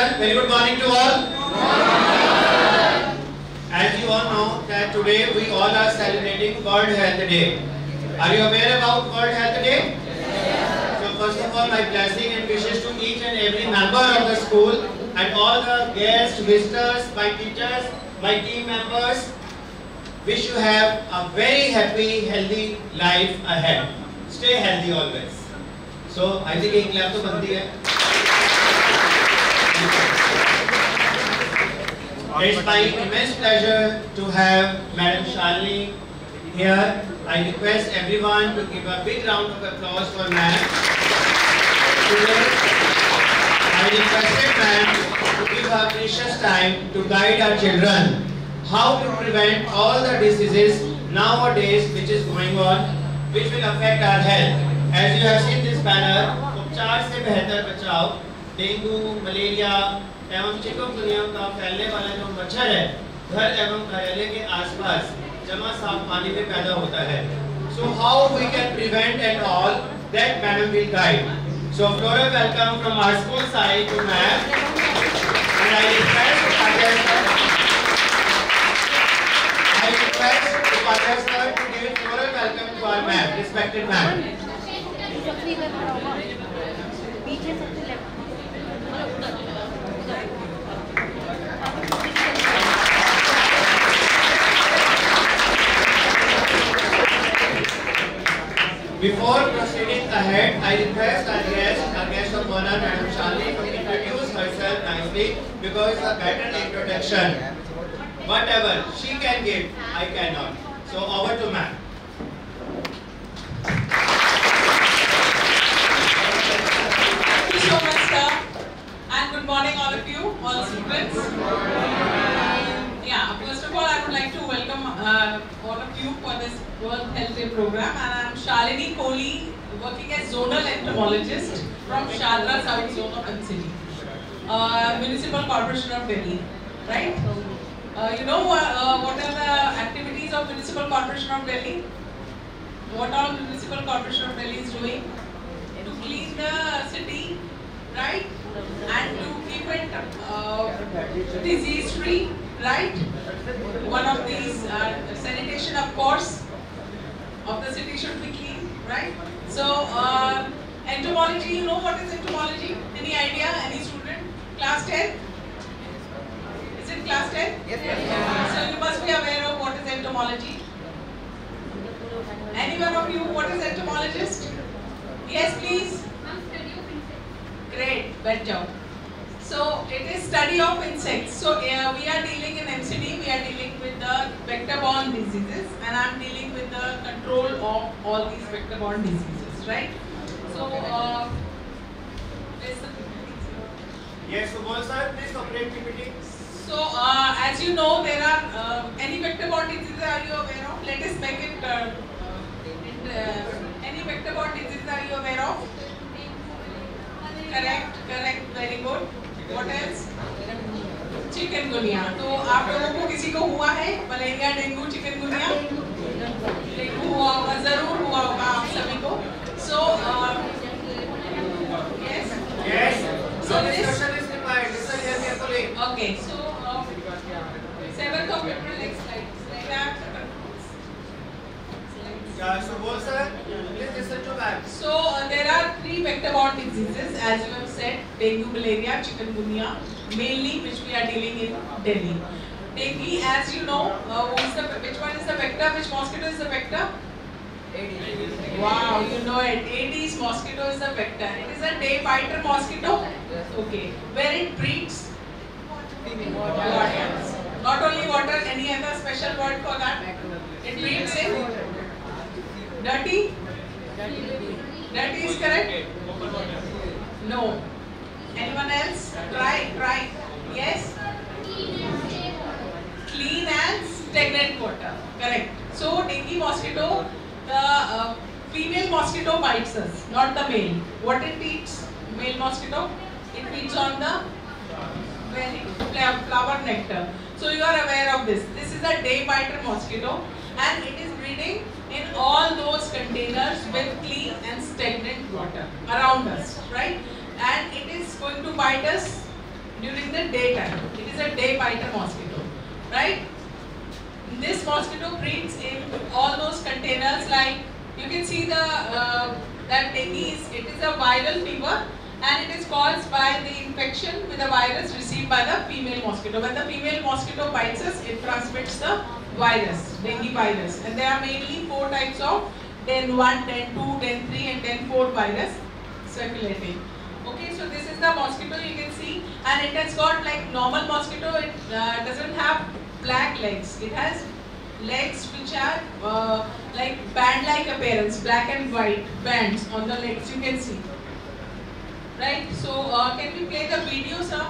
sir. Very good morning to all. As you all know that today we all are celebrating World Health Day. Are you aware about World Health Day? So first of all, my blessing and wishes to each and every member of the school and all the guests, visitors, my teachers, my team members. Wish you have a very happy, healthy life ahead. Stay healthy always. So I think एक clap तो बनती है. It's my immense pleasure to have Madam Shalini here. I request everyone to give a big round of applause for Madam. Today, I requested Madam to give her precious time to guide our children how to prevent all the diseases nowadays which is going on, which will affect our health. As you have seen this banner, उपचार से बेहतर बचाव, dengue, malaria एवं chikungunya का फैलने वाला जो मच्छर है घर एवं कार्यालय के आसपास जमा साफ पानी में पैदा होता है. So how we can prevent and all that Madam will guide. So floral welcome from our school side to Madam, and I request Upadhyay sir to give floral welcome to our Madam, respected Madam. Before proceeding ahead, I request our guest of honor, Madam Shalini, to introduce herself nicely because it's a better introduction. Whatever she can give, I cannot. So over to Ma'am. Thank you so much, sir. And good morning, all of you, all students. Yeah, first of all, I would like to welcome all of you for this World Health Day program. And I am Shalini Kohli, working as zonal entomologist from Sharda South Zone of NCT, Municipal Corporation of Delhi. Right? You know what are the activities of Municipal Corporation of Delhi? What all Municipal Corporation of Delhi is doing? To clean the city, right? And to keep it disease free, right? One of these sanitation, of course, of the city should be clean, right? So entomology, you know what is entomology? Any idea? Any student? Class 10? Is it class 10? Yes. So you must be aware of what is entomology. Any one of you, what is entomologist? Yes, please. Great, good job. So it is study of insects. So we are dealing in MCD, we are dealing with the vector-borne diseases, and I am dealing with the control of all these vector-borne diseases, right? So Yes, so sir, please operate PPT. So as you know, there are any vector-borne diseases are you aware of? Let us make it. Any vector-borne diseases are you aware of? Correct, very good. What else? Chikungunya. तो आप लोगों को किसी को हुआ है malaria, dengue, chikungunya? Dengue हुआ होगा, जरूर हुआ होगा आप सभी को. So yes. So this discussion is required. Listen here carefully. Okay. So 7th of April, next slide. So sir, please listen to that. So there are 3 vector-borne diseases, as you have said: dengue, malaria, chikungunya, mainly which we are dealing in Delhi. Dengue, as you know, which one is the vector? Which mosquito is the vector? Aedes. Wow, you know it. Aedes mosquito is the vector. It is a day biter mosquito. Okay. Where it breeds? Water. Not only water. Any other special word for that? It breeds in dirty. Dirty is correct. No. Anyone else? Try. Yes. Clean and stagnant water. Correct. So dengue mosquito, the female mosquito bites us, not the male. What it eats? Male mosquito. It feeds on the flower nectar. So you are aware of this. This is a day biter mosquito, and it is breeding in all those containers with clean and stagnant water around us, right? And it is going to bite us during the daytime. It is a day biter mosquito, right? This mosquito breeds in all those containers, like you can see the that dengue it is a viral fever, and it is caused by the infection with a virus received by the female mosquito. When the female mosquito bites us, it transmits the virus, dengue virus, and there are mainly 4 types of den 1, den 2, den 3 and den 4 virus circulating. Okay, so this is the mosquito you can see, and it has got like normal mosquito, it doesn't have black legs. It has legs which are like band-like appearance, black and white bands on the legs you can see. Right, so can we play the video, sir?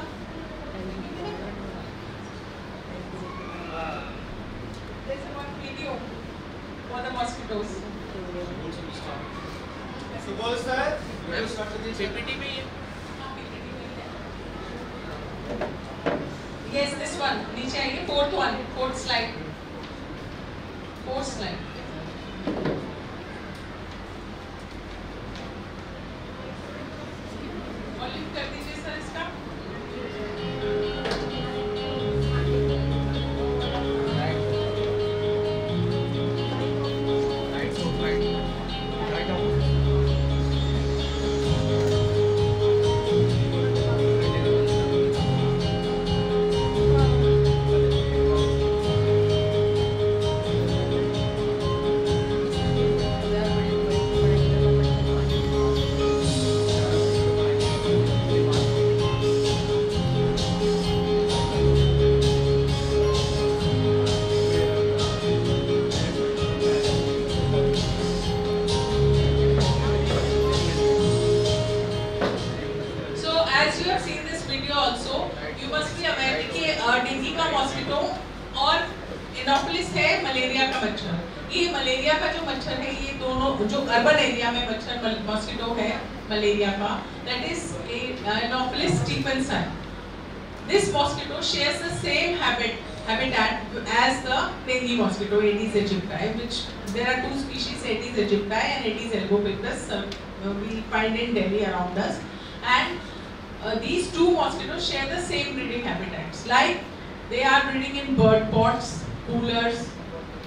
There's one video for the mosquitoes. Suppose sir, we'll start with the PPT में yes, this one. नीचे आइए, fourth slide. Volume कर दीजिए sir इसका. Dengue का mosquito और Anopheles है malaria का मच्छर. ये मलेरिया का जो मच्छर है, ये दोनों जो अर्बन एरिया में मच्छर मॉस्किटो है मलेरिया का, that is Anopheles Stephenson. This mosquito shares the same habitat as the dengue mosquito, Aedes aegypti, which there are 2 species, Aedes aegypti and Aedes albopictus, we find in Delhi around us. And these 2 mosquitoes share the same breeding habitats. Like they are breeding in bird pots, coolers,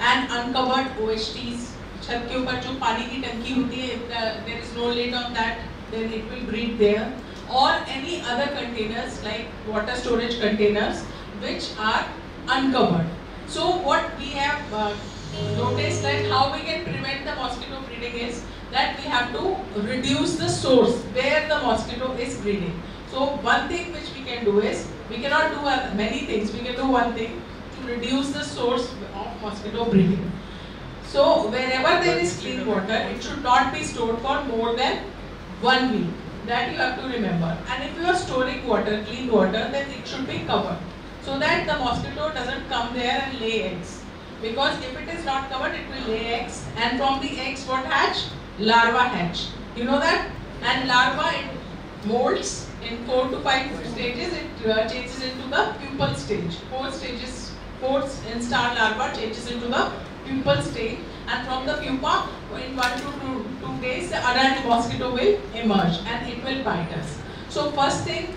and uncovered OHTs. छत के ऊपर जो पानी की टंकी होती है, if there is no lid on that, then it will breed there. Or any other containers like water storage containers which are uncovered. So what we have noticed that how we can prevent the mosquito breeding is that we have to reduce the source where the mosquito is breeding. So one thing which we can do is, we cannot do many things, we can do one thing to reduce the source of mosquito breeding. So wherever there is clean water, it should not be stored for more than 1 week. That you have to remember. And if you are storing water, clean water, then it should be covered so that the mosquito doesn't come there and lay eggs. Because if it is not covered, it will lay eggs, and from the eggs what hatch? Larva hatch. You know that? And larva, it molds in 4 to 5 stages. It changes into the pupal stage. 4 stages, 4 instar larva changes into the pupal stage, and from the pupa, in 1 to 2 days, the adult mosquito will emerge and it will bite us. So first thing,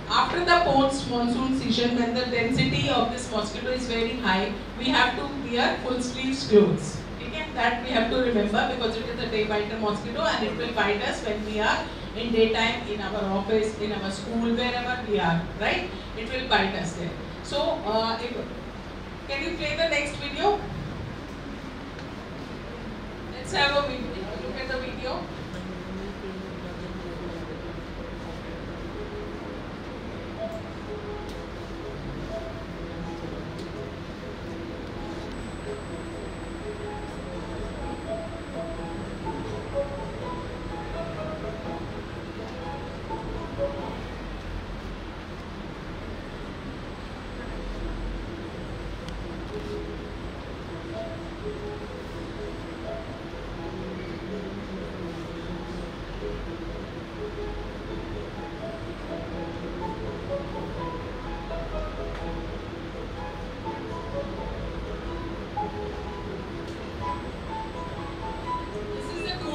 after the post-monsoon season, when the density of this mosquito is very high, we have to wear full sleeves clothes. Okay? That we have to remember, because it is a day biter mosquito and it will bite us when we are in daytime, in our office, in our school, wherever we are, right? It will bite us there. So, can you play the next video? Let's have a look at the video.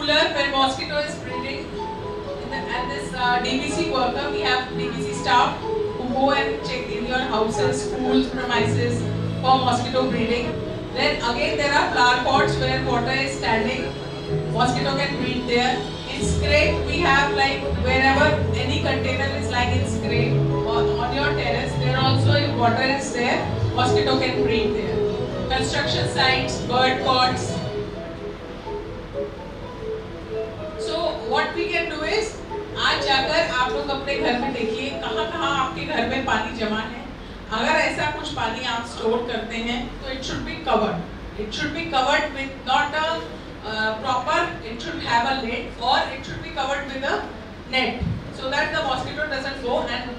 Where mosquito is breeding, and this DBC worker, we have DBC staff who go and check in your houses, schools, premises for mosquito breeding. Then again there are flower pots where water is standing. Mosquito can breed there. In scrape we have like wherever any container is lying in scrape or on your terrace, there also if water is there, mosquito can breed there. Construction sites, bird pots. So what we can do is, आज जाकर आप लोग अपने घर में देखिए कहाँ कहाँ आपके घर में पानी जमा है. अगर ऐसा कुछ पानी आप स्टोर करते हैं तो it should be covered. It should be covered with not a proper. It should have a lid or it should be covered with a net so that the mosquito doesn't go and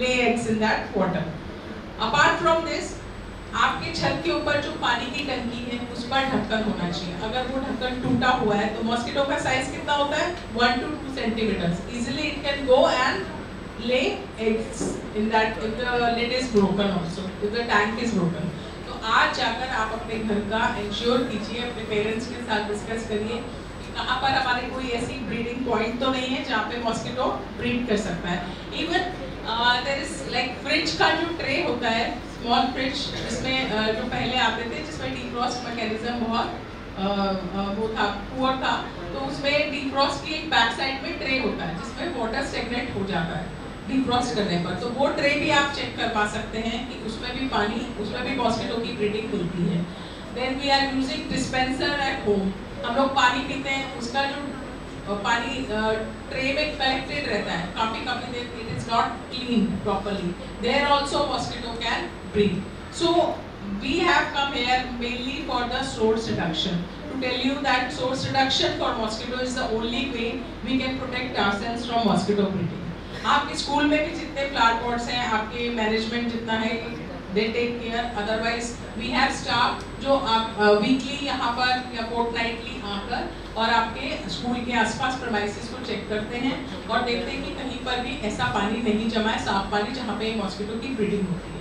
lay eggs in that water. Apart from this, आपके छत के ऊपर जो पानी की टंकी है उस पर ढक्कन होना चाहिए. अगर वो ढक्कन टूटा हुआ है तो मॉस्किटो का साइज कितना होता है 1 to 2 centimeters. Easily it can go and lay eggs in that if the lid is broken also, if the tank is broken. तो आज जाकर आप अपने घर का इंश्योर कीजिए, अपने पेरेंट्स के साथ डिस्कस करिए कि कहाँ पर हमारे कोई ऐसी ब्रीडिंग पॉइंट तो नहीं है जहाँ पे मॉस्किटो ब्रीड कर सकता है. Even there is like fridge का जो ट्रे होता है, स्मॉल फ्रिज जिसमें जो पहले आते थे जिसमें डीफ्रॉस्ट मैकेनिज्म बहुत वो था, पुअर था, तो उसमें डीफ्रॉस्ट की एक बैक साइड में ट्रे होता है जिसमें वाटर स्टेगनेट हो जाता है डीफ्रॉस्ट करने पर. तो वो ट्रे भी आप चेक करवा सकते हैं कि उसमें भी पानी, उसमें भी मॉस्किटो की ब्रीडिंग होती है. Then we are using dispenser at home. हम लोग पानी पीते हैं, उसका जो पानी ट्रे में कलेक्टेड रहता है काफी देर, it is not clean properly. There also mosquito can breed. So we have come here mainly for the source reduction, to tell you that source reduction for mosquito is the only way we can protect ourselves from mosquito breeding. आपके school में भी जितने flower pots हैं, आपके management जितना है, they take care. Otherwise we have staff जो आप वीकली यहाँ पर या फोर्टनाइटली आकर और आपके स्कूल के आसपास प्रेमाइसेस को चेक करते हैं और देखते हैं कि कहीं पर भी ऐसा पानी नहीं जमा है, साफ पानी जहाँ पे मॉस्किटो की ब्रीडिंग होती है.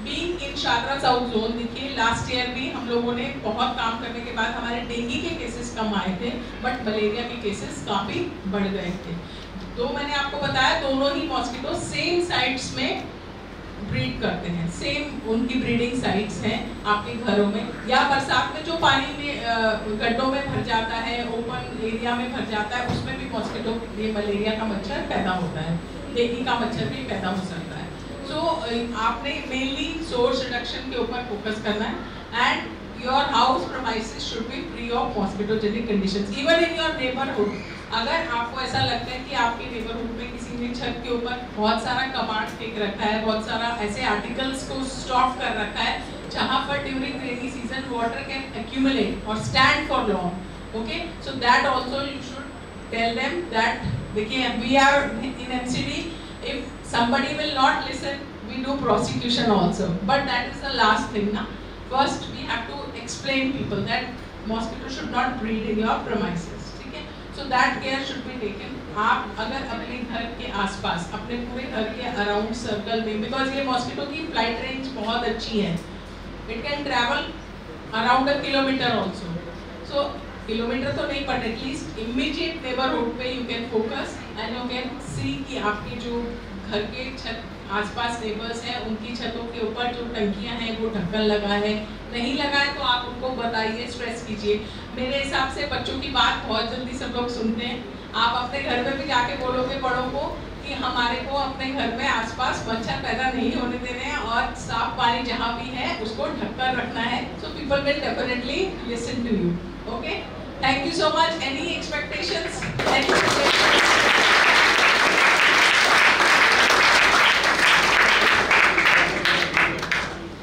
Being in Shahdara south zone, देखिए लास्ट ईयर भी हम लोगों ने बहुत काम करने के बाद हमारे डेंगू के केसेस कम आए थे, बट मलेरिया के केसेस काफ़ी बढ़ गए थे. तो मैंने आपको बताया दोनों ही मॉस्किटो सेम साइट्स में ब्रीड करते हैं, सेम उनकी ब्रीडिंग साइट्स हैं आपके घरों में, या बरसात में जो पानी में गड्ढों में भर जाता है, ओपन एरिया में भर जाता है, उसमें भी मॉस्किटो ये मलेरिया का मच्छर पैदा होता है, डेंगू का मच्छर भी पैदा हो सकता है. तो आपने मेनली सोर्स रिडक्शन के ऊपर फोकस करना है and your house premises should be free of mosquitogenic conditions. Even in your neighbourhood, अगर आपको ऐसा लगता है कि आपके नेबरहुड में किसी ने छत के ऊपर बहुत सारा कबाड़ फेंक रखा है, बहुत सारा ऐसे आर्टिकल्स को स्टॉक कर रखा है जहाँ पर during rainy season water can accumulate और stand for long, okay, so that also you should tell them that. देखिए we are in MCD. If somebody will not listen, we do prosecution also. But that is the last thing, na. First, we have to explain people that mosquito should not breed in your premises. ठीक है? So that care should be taken. आप अगर अपने घर के आसपास, अपने पूरे घर के अराउंड सर्कल में, because ये मॉस्किटो की फ्लाइट रेंज बहुत अच्छी है. It can travel around a kilometer also. So kilometre तो नहीं, पर एटलीस्ट इमीडिएट नेबरहुड पे you can focus and you can see कि आपके जो घर के छत आसपास नेबर्स हैं उनकी छतों के ऊपर जो टंकियां हैं वो ढक्कन लगा है, नहीं लगा है तो आप उनको बताइए, स्ट्रेस कीजिए. मेरे हिसाब से बच्चों की बात बहुत जल्दी सब लोग सुनते हैं. आप अपने घर में भी जाके बोलोगे बड़ों को कि हमारे को अपने घर में आसपास मच्छर पैदा नहीं होने देने हैं और साफ पानी जहाँ भी है उसको ढककर रखना है. So people will definitely listen to you. Okay, thank you so much. Any expectations?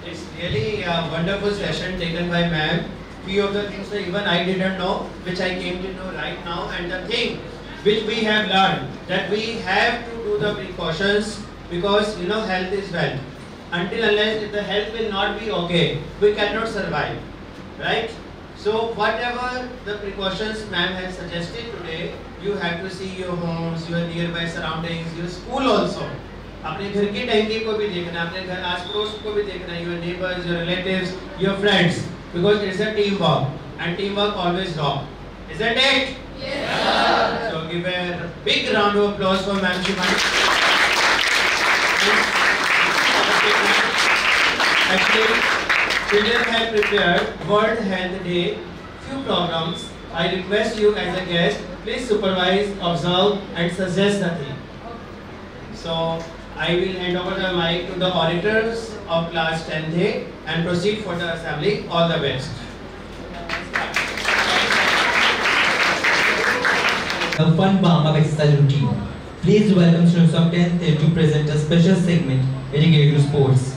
It's really a wonderful session taken by ma'am. Few of the things that even I didn't know, which I came to know right now, and the thing which we have learned that we have to do the precautions because health is wealth. Until unless if the health will not be okay, we cannot survive, right? So whatever the precautions ma'am has suggested today, you have to see your homes, your nearby surroundings, your school also. अपने घर की टंकी को भी देखना, अपने घर आस पड़ोस को भी देखना, your neighbors, your relatives, your friends, because it's a team work and teamwork always rock. Isn't it? Yes. So give a big round of applause for ma'am Shivani. children have prepared World Health Day few programs. I request you as a guest, please supervise, observe and suggest the theme. So I will hand over the mic to the auditors of class 10th and proceed for the assembly. All the best. A fun warm-up exercise routine. Please welcome students of 10th to present a special segment dedicated to sports.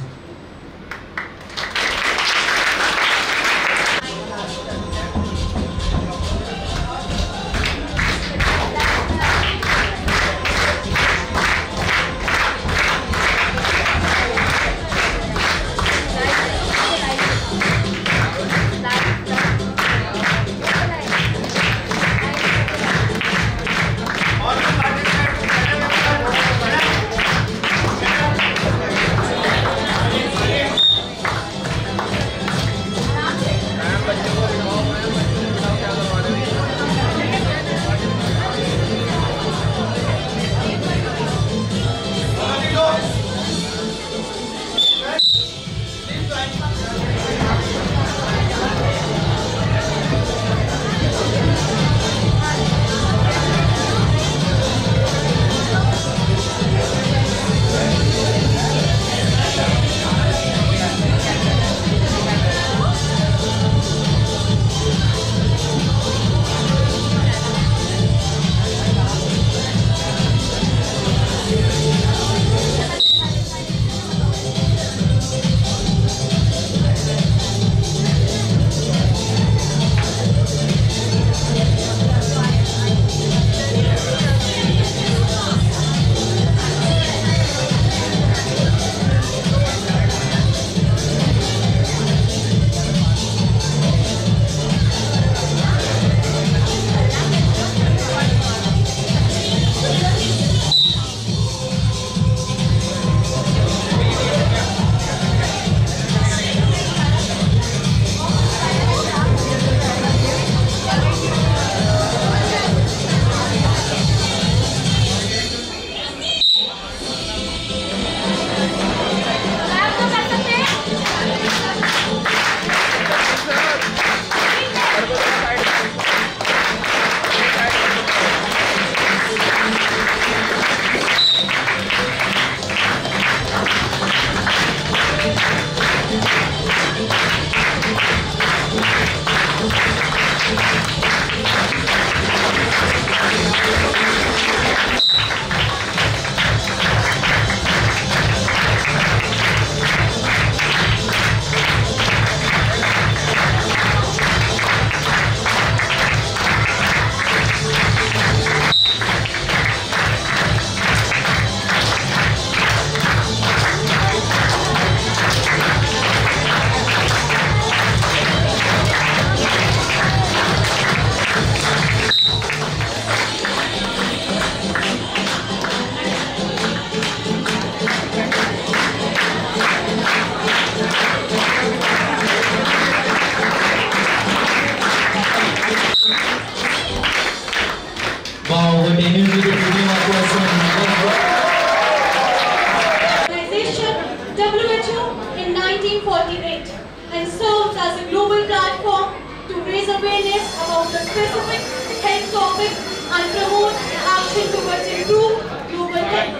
Organization WHO in 1948 and serves as a global platform to raise awareness about the specific health topic and promote action towards improved global health.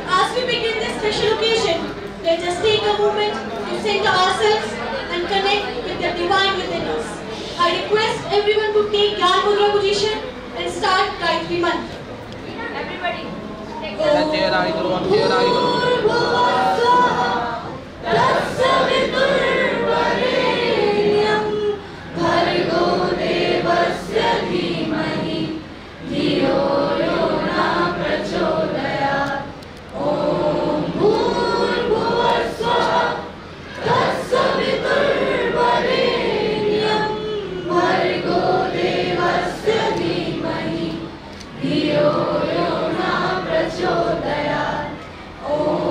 As we begin this special occasion, let us take a moment to center ourselves and connect with the divine within us. I request everyone to take Gyan Mudra position and start Gayatri Mantra. Everybody, take Oh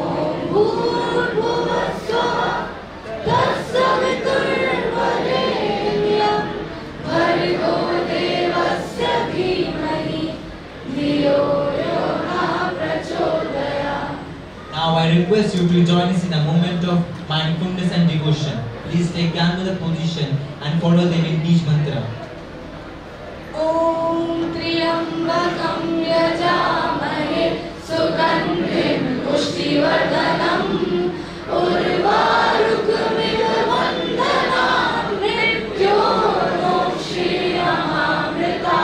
Now I request you to join us in a moment of mindfulness and devotion. Please take Gyanmada position and follow the Vindij mantra. Om Triambakam Yajamahe Sugandhim Pushtivardhanam Urvarukmiv Vandhanam Mrityomokshiyahamrita.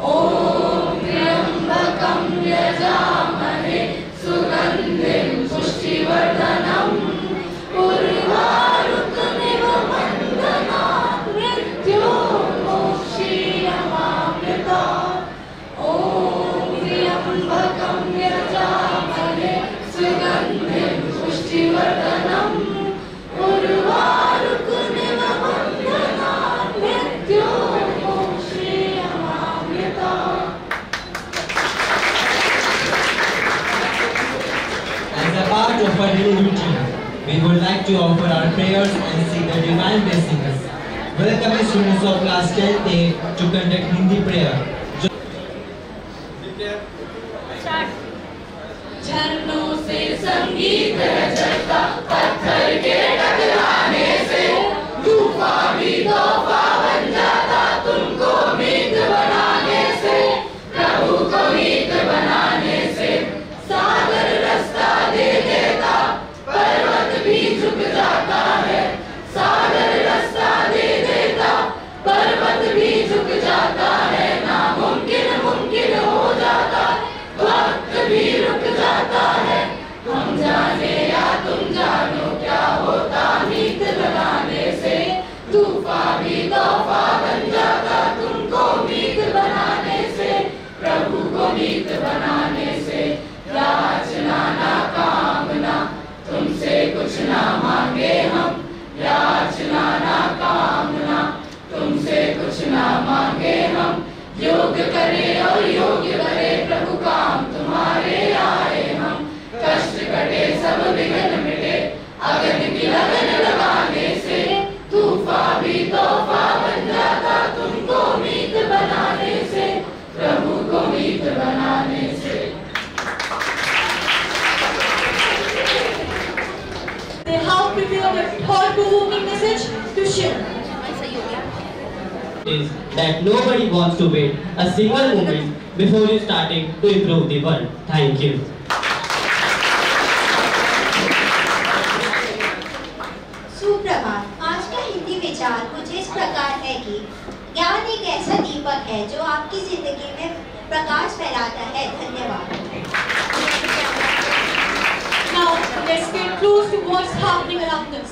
Om Triambakam Yajamahe Sugandhim Pushtivardhanam Urvarukmiv Vandhanam Mrityomokshiyahamrita. Om Triambakam Yajamahe Sugandhim Pushtivardhanam Urvarukmiv Vandhanam Mrityomokshiyahamrita. As a part of our daily routine, we would like to offer our prayers and seek the divine blessings. Welcome students of class 10th to conduct Hindi prayer. झरनों से संगीत रचता पत्थर के टकराने से तूफान भी तोहफा बन जाता तुमको मीत बनाने से प्रभु को मीत बनाने से सागर रास्ता दे देता पर्वत भी झुक जाता है सागर रास्ता दे देता पर्वत भी झुक जाता है नामुमकिन मुमकिन हो जाता वक्त भी रुक जाता है हम जाने या तुम जानो क्या होता मीत लगाने से तूफान भी तोहफा बन जाता तुमको मीत बनाने से प्रभु को मीत बनाने से याचना ना कामना तुमसे कुछ ना मांगे हम याचना ना कामना तुमसे कुछ ना मांगे हम योग करे और योग्य करे प्रभु काम तुम्हारे आए हम कष्ट कटे सब विघ्न मिटे अगन की लगन लगाने से तूफान भी तोहफा बन जाता तुमको मीत बनाने से प्रभु को मीत बनाने से. They have prepared a thought-provoking message to share. Is that nobody wants to wait a single moment before you starting to improve the world. Thank you. सुप्रभात. आज का हिंदी विचार कुछ इस प्रकार है कि ज्ञान एक ऐसा दीपक है जो आपकी जिंदगी में प्रकाश फैलाता है. धन्यवाद. Now, let's get close to what's happening around us.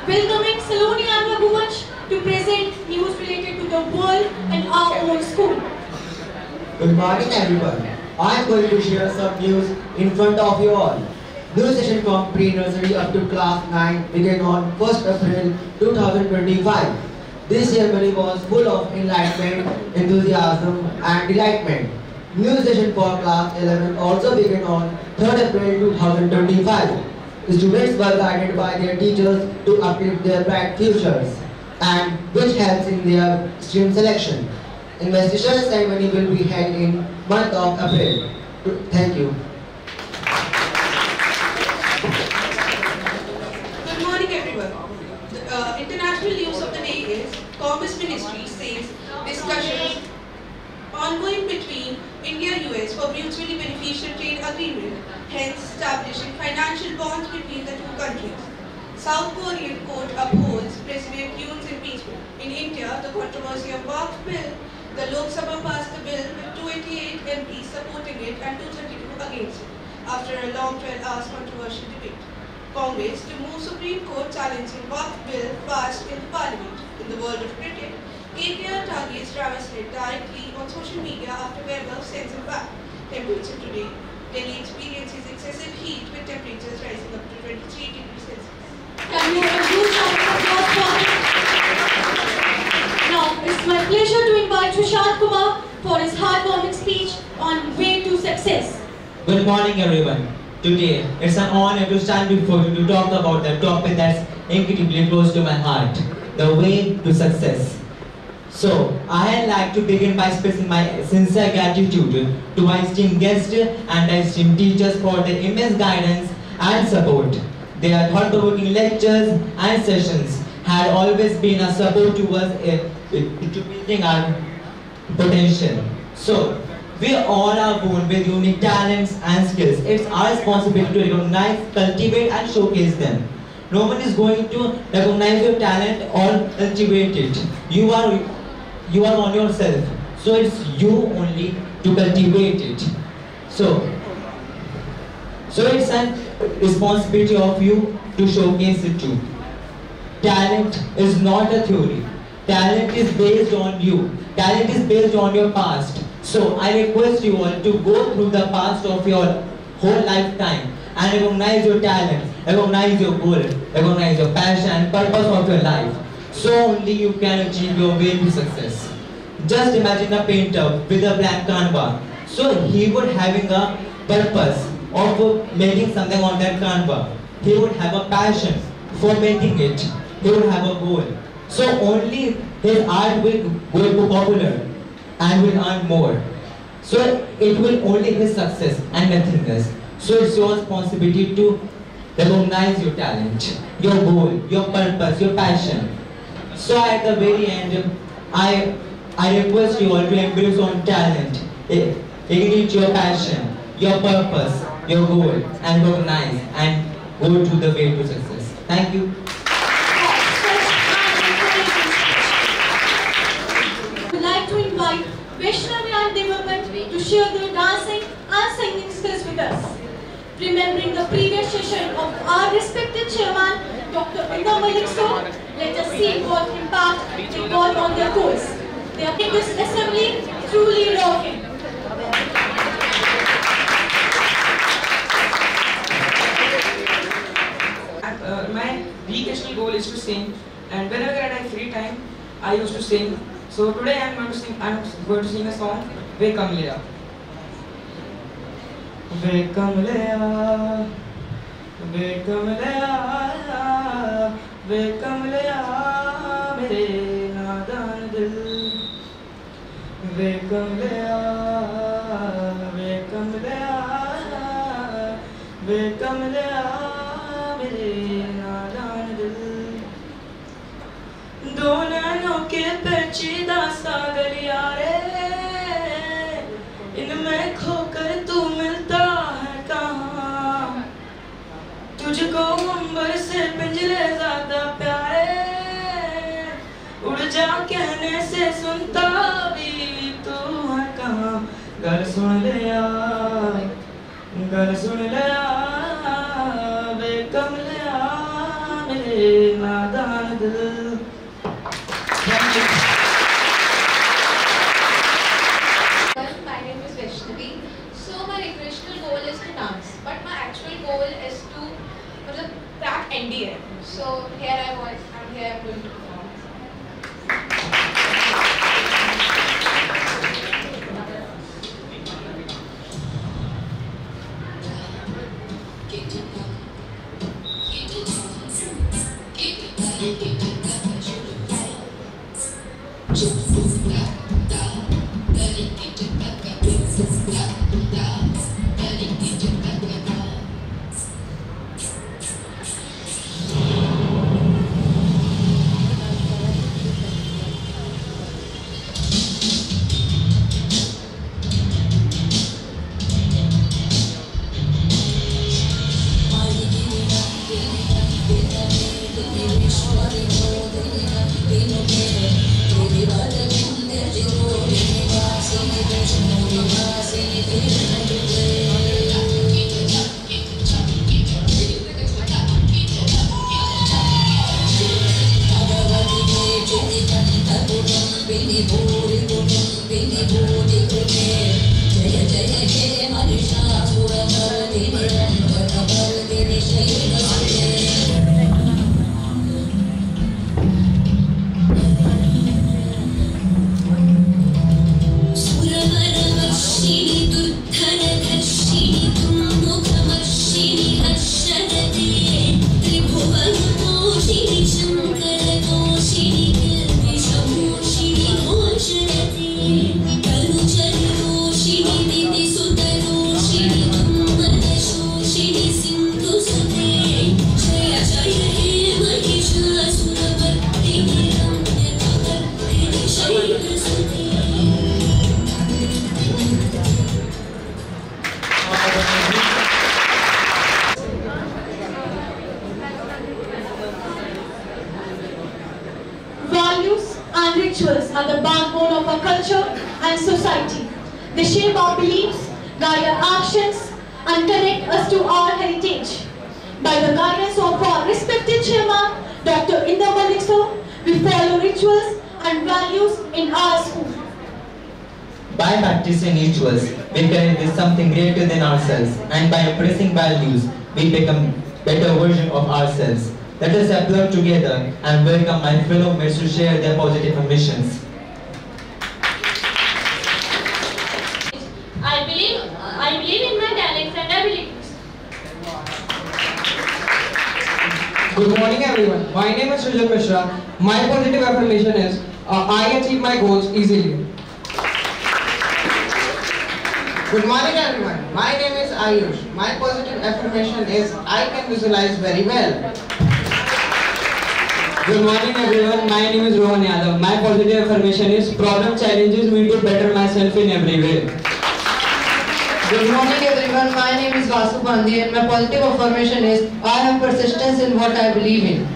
Welcoming Saloni and Raghuvansh to present news related to the world and our own school. Good morning everyone. I am going to share some news in front of you all. New session from pre-nursery up to class 9 began on 1st April 2025. This ceremony was full of enlightenment, enthusiasm and delightment. New session for class 11 also began on 3rd April 2025. The students were guided by their teachers to uplift their bright futures, and which helps in their stream selection. Investiture ceremony will be held in month of April. Thank you. Good morning everyone. The international news of the day is Commerce Ministry says discussions ongoing between India-US for mutually beneficial trade agreement, hence establishing financial bonds between the two countries. South Korean court upholds President Yoon's impeachment. In India, the controversy of Waqf bill, the Lok Sabha passed the bill with 288 MPs supporting it and 232 against it, after a long 12 hours controversial debate. Congress to move Supreme Court challenging Waqf bill passed in Parliament. In the world of cricket, KKR targets Travis Head directly on social media after Weber sends him back. Temperature today, Delhi experiences excessive heat with temperatures rising up to 23 degrees Celsius. Can you introduce our applause for him? Now, it's my pleasure to invite Sushant Kumar for his heartwarming speech on way to success. Good morning everyone. Today, it's an honor to stand before you to talk about the topic that's incredibly close to my heart, the way to success. So, I'd like to begin by expressing my sincere gratitude to my esteemed guests and esteemed teachers for their immense guidance and support. Their thought-provoking lectures and sessions had always been a support to us to building our potential. So, we all are born with unique talents and skills. It's our responsibility to recognize, cultivate and showcase them. No one is going to recognize your talent or cultivate it. You are on yourself. So it's you only to cultivate it. So it's a responsibility of you to showcase it too. Talent is not a theory. Talent is based on you. Talent is based on your past. So I request you all to go through the past of your whole lifetime and recognize your talent, recognize your goal, recognize your passion and purpose of your life. So only you can achieve your way to success. Just imagine a painter with a blank canvas. So he would having a purpose of making something on that canvas. He would have a passion for making it. He would have a goal. So only his art will go popular and will earn more. So it will only his success and nothing else. So it's your responsibility to recognize your talent, your goal, your purpose, your passion. So at the very end, I request you all to embrace your talent, ignite your passion, your purpose, your goal, and recognize and go to the way to success. Thank you. I would like to invite Vaishnavi and Devapan to share their dancing and singing skills with us. Remembering the previous session of our respected chairman, Dr. Binda Malik Sir, let us see what impact they got on their goals. They are in this assembly truly rocking. My recreational goal is to sing, and whenever I have free time, I used to sing. So today I am going to sing a song, Ve Kamleya. Ve Kamleya, Ve Kamleya, Ve Kamleya, mere nadan dil. Ve Kamleya, Ve Kamleya, Ve Kamleya, mere nadan dil. दो नैनों के पेचीदा सागर यारे, इनमें खोकर तू मिलता है कहाँ? तुझको अंबर से पिंजरे ज्यादा प्यारे, उड़ जा कहने से सुनता भी तू है कहाँ? गल सुन लिया, गल सुन लिया, वे कमलिया मेरे नादान दिल. My name is Vaishnavi. So my recreational goal is to dance, but my actual goal is to crack NDA. So here I was, and here I'm going to perform. What Values and rituals are the backbone of our culture and society. They shape our beliefs, guide our actions, and connect us to our heritage. By the guidance of our respected chairman, Dr. Inda Malik sir, we follow rituals and values in our school. By practicing rituals, we connect with something greater than ourselves, and by embracing values, we become better version of ourselves. Let us applaud together and welcome my fellow mates to share their positive ambitions. I believe in my talents and abilities. Good morning everyone. My name is Sujal Mishra. My positive affirmation is I achieve my goals easily. Good morning everyone. My name is Ayush. My positive affirmation is I can visualize very well. Good morning everyone. My name is Rohan Yadav. My positive affirmation is problem challenges me to better myself in every way. Good morning everyone. My name is Vasu Pandey and my positive affirmation is I have persistence in what I believe in.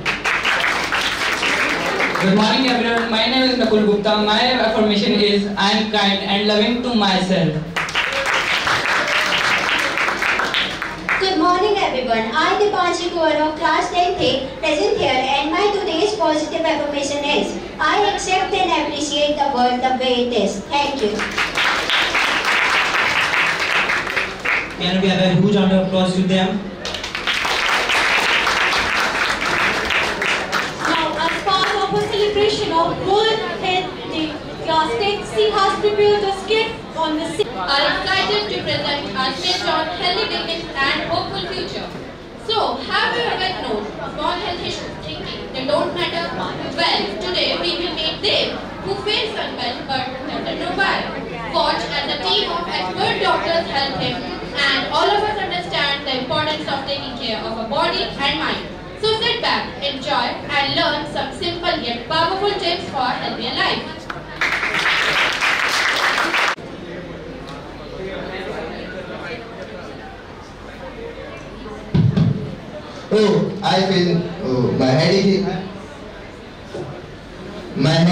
Good morning everyone. My name is Nakul Gupta. My affirmation is I am kind and loving to myself. Good morning everyone. I, Dipanshi Kaur of class 10th present here, and my today's positive affirmation is I accept and appreciate the world the way it is. Thank you. Can we have a huge round of applause to them? Now, as part of a celebration of World Health Day, Class 10C has prepared a skit on the are excited to present our sketch on healthy beginnings and hopeful future. So, have you ever known small health issues thinking they don't matter? Well, today we will meet them who face unwell but doesn't know why. Watch as a team of expert doctors help him, and all of us understand the importance of taking care of our body and mind. So sit back, enjoy and learn some simple yet powerful tips for a healthier life. Oh, I feel my head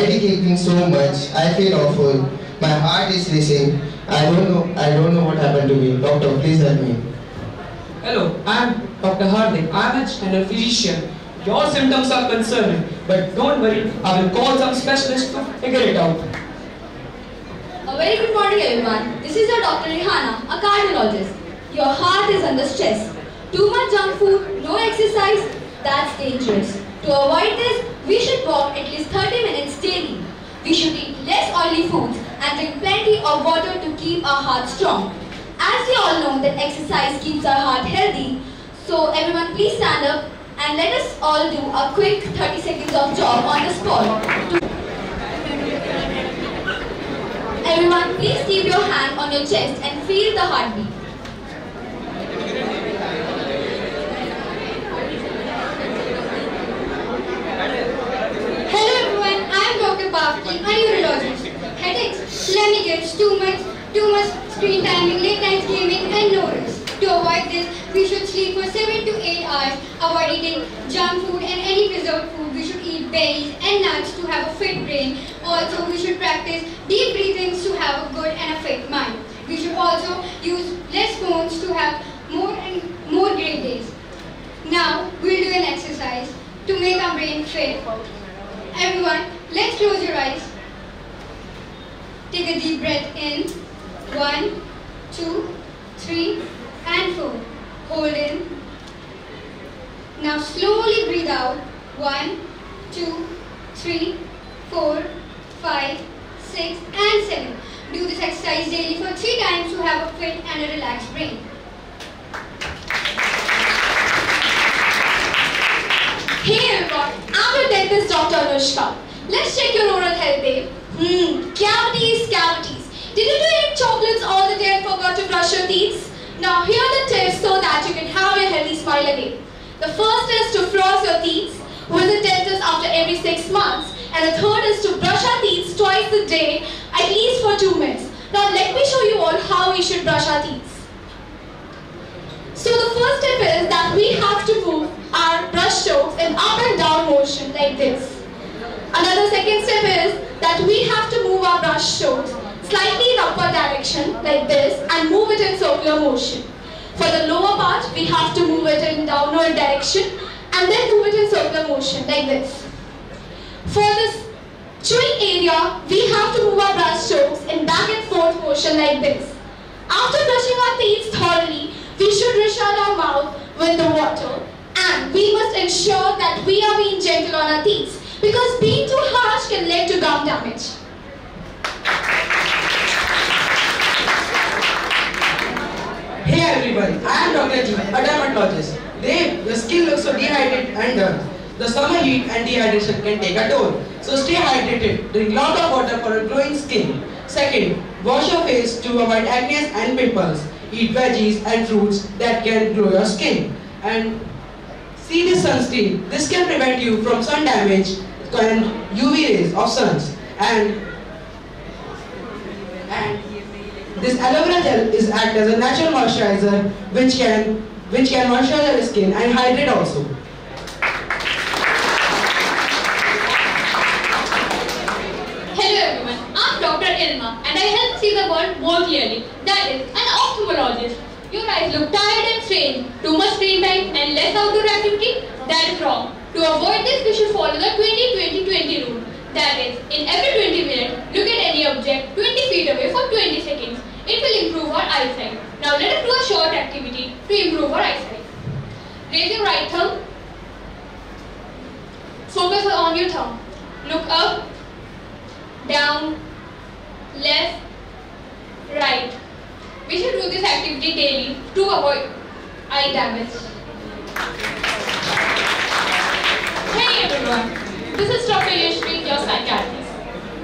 is aching so much. I feel awful. My heart is racing. I don't know what happened to me. Doctor, please help me. Hello, I am Dr. Hardik. I am a general physician. Your symptoms are concerning, but don't worry. I will call some specialists to figure it out. A very good morning everyone. This is your Dr. Rihanna, a cardiologist. Your heart is under stress. Too much junk food, no exercise, that's dangerous. To avoid this, we should walk at least 30 minutes daily. We should eat less oily foods and drink plenty of water to keep our heart strong. As we all know that exercise keeps our heart healthy, so everyone please stand up and let us all do a quick 30 seconds of jog on the spot. Everyone please keep your hand on your chest and feel the heartbeat. Hello everyone, I am Dr. Bhavati, a neurologist. Headaches, lemmigates, too much screen timing, late night gaming and no rest. To avoid this, we should sleep for 7 to 8 hours, avoid eating junk food and any preserved food. We should eat berries and nuts to have a fit brain. Also, we should practice deep breathings to have a good and a fit mind. We should also use less phones to have more great days. Now, we'll do an exercise to make our brain fit. Everyone, let's close your eyes. Take a deep breath in. 1, 2, 3, and 4. Hold in. Now slowly breathe out. 1, 2, 3, 4, 5, 6, and 7. Do this exercise daily for 3 times to have a fit and a relaxed brain. Hey everyone, I'm your dentist Dr. Anushka. Let's check your oral health, babe. Cavities. Did you eat chocolates all the day and forgot to brush your teeth? Now here are the tips so that you can have your healthy smile smile again. The first is to floss your teeth, visit dentist after every 6 months, and the third is to brush our teeth twice a day, at least for 2 minutes. Now let me show you all how we should brush our teeth. So the first step is that we have to move our brush strokes in up and down motion like this. Another second step is that we have to move our brush strokes slightly in upward direction like this and move it in circular motion. For the lower part, we have to move it in downward direction and then move it in circular motion like this. For this chewing area, we have to move our brush strokes in back and forth motion like this. After brushing our teeth thoroughly, we should reshut our mouth with the water, and we must ensure that we are being gentle on our teeth because being too harsh can lead to gum damage. Hey everyone, I am Dr. G, a dermatologist. Dave, your skin looks so dehydrated and done. The summer heat and dehydration can take a toll. So stay hydrated, drink lot of water for a glowing skin. Second, wash your face to avoid acne and pimples. Eat veggies and fruits that can glow your skin. And see this sunscreen. This can prevent you from sun damage and UV rays of suns. And this aloe vera gel is act as a natural moisturizer which can moisturize your skin and hydrate also. Hello everyone, I'm Dr. Ilma and I help see the world more clearly. That is, an ophthalmologist. Your eyes look tired and strained, too much screen time and less outdoor activity? That is wrong. To avoid this, we should follow the 20-20-20 rule. That is, in every 20 minutes, look at any object 20 feet away for 20 seconds. It will improve our eyesight. Now let us do a short activity to improve our eyesight. Raise your right thumb. Focus on your thumb. Look up, down, left, right. We should do this activity daily to avoid eye damage. Hey everyone, this is Dr. Yashvi, your psychiatrist.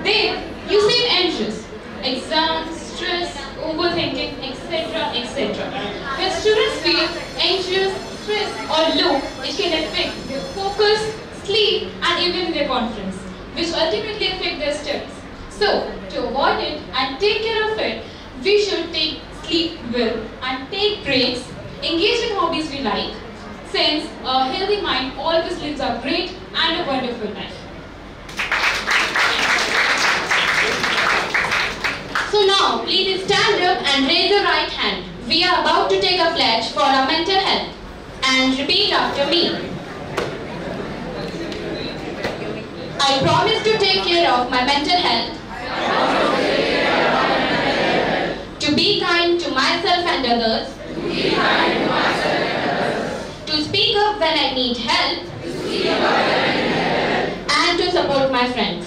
Dave, you seem anxious. Exams, stress, overthinking, etc. etc. When students feel anxious, stressed or low, it can affect their focus, sleep and even their confidence, which ultimately affect their studies. So, to avoid it and take care of it, we should sleep well and take breaks, engage in hobbies we like, since a healthy mind always lives a great and a wonderful life. So now, please stand up and raise your right hand. We are about to take a pledge for our mental health. And repeat after me. I promise to take care of my mental health. To be kind to myself and others. To speak up when I need help. And to support my friends.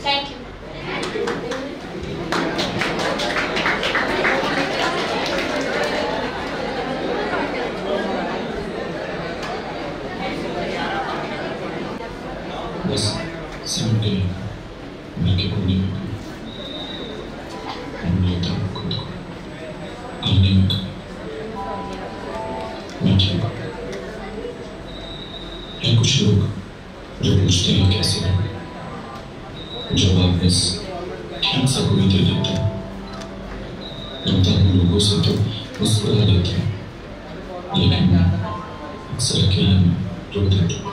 Thank you. बस समझ गए मैं के कोने में और लेता हूँ खुद को आने में मैं ठीक है कुछ लोग जो पूछते हैं कैसे हैं जवाब बस ठीक सा कोई दे देता लगता हूँ लोगों से तो मुस्कुरा देता हूँ लेकिन मैं अक्सर अकेले में रो देता हूँ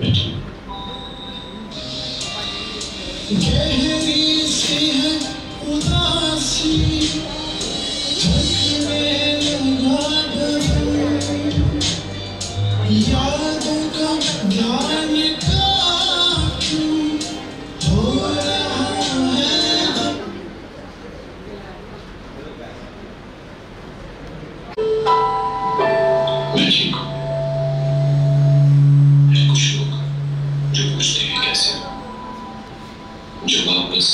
मैं ठीक गहरी सी है उदासी थकने लगा बदन यादों का ध्यान का क्यों हो रहा है मैं ठीक हूँ कुछ लोग जो पूछते हैं कैसे जवाब बस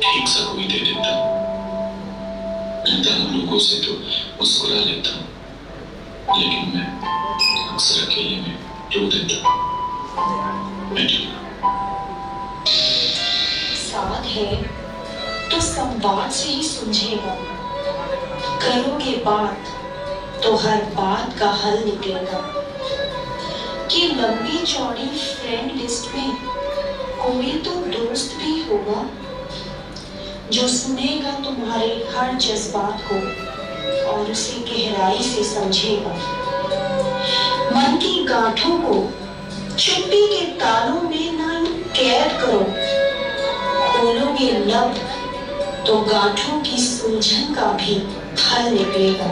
ठीक सा कोई दे देता लगता हूँ लोगों से तो मुस्कुरा लेता हूँ लेकिन मैं अक्सर अकेले में रो देता मैं ठीक साथ है तो संवाद से ही सुलझेगा करोगे बात तो हर बात का हल निकलेगा कि लंबी चौड़ी फ्रेंड लिस्ट में कोई तो दोस्त भी होगा जो सुनेगा तुम्हारे हर जज्बात को और उसे गहराई से समझेगा। मन की गांठों को चुप्पी के तालों में ना कैद करो, खोलोगे लब तो गांठों की सुलझन का भी हल निकलेगा,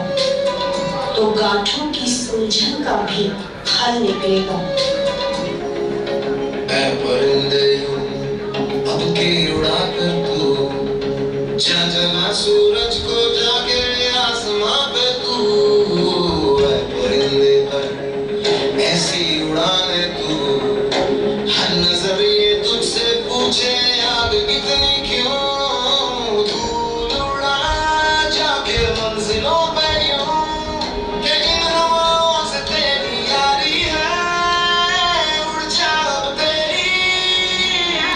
तो गांठों की सुलझन का भी हल निकलेगा। ऐ परिंदे अब की उड़ा कर तू जा जना सूरज को जाके आसमां पे तू, ऐ परिंदे पर ऐसी उड़ाने तू, हर नजर ये तुझसे पूछे आग कितनी क्यों, धूल उड़ा जाके मंजिलों पे यूं, कि इन हवाओं से तेरी यारी है, उड़ जा अब तेरी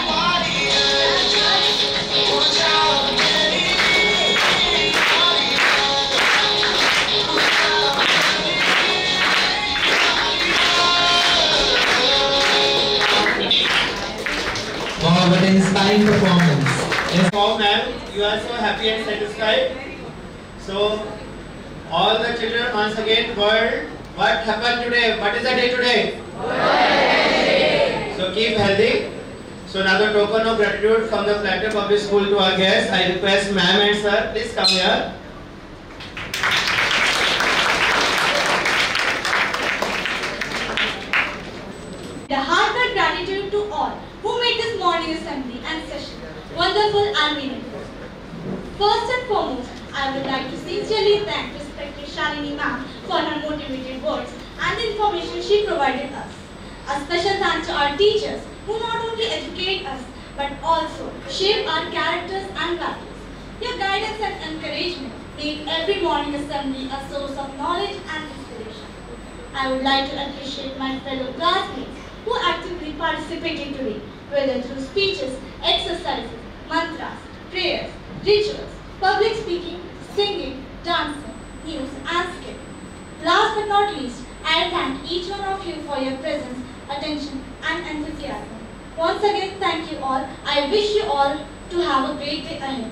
बारी है, उड़ जा अब तेरी बारी है, उड़ जा अब तेरी Wow, what an inspiring performance. Yes. Wow, ma'am, you are so happy and satisfied. So, all the children once again, world, what happened today? What is the day today? World. So keep healthy. So now the token of gratitude from the Plateau Public School to our guests, I request ma'am and sir, please come here. The heartfelt gratitude to all who made this morning assembly and session wonderful and meaningful. First and foremost, I would like to sincerely thank respected Shalini ma'am for her motivated words and the information she provided us. A special thanks to our teachers who not only educate us but also shape our characters and values. Your guidance and encouragement made every morning assembly a source of knowledge and inspiration. I would like to appreciate my fellow classmates who actively participated today, whether through speeches, exercises, mantras, prayers, rituals, public speaking, singing, dancing, news and skill. Last but not least, I thank each one of you for your presence, attention and enthusiasm. Once again, thank you all. I wish you all to have a great day ahead.